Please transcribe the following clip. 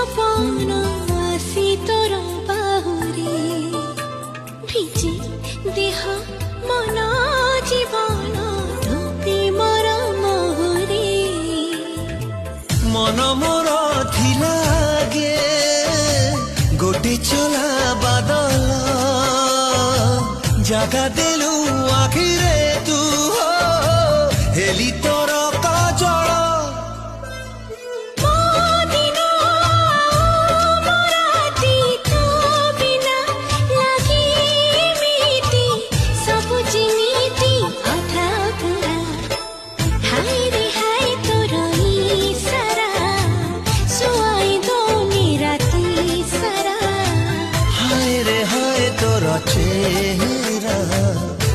ସପନ ଆସି ତୋର ବାହୁରେ ଭିଜି ଦେହ ମନ ଜୀବନ ତୋ ପ୍ରେମର ମୋହରେ मन मोर थिला गे गोटे चला बादल जगा देलु आखिरे तू हो हेली तोर काजल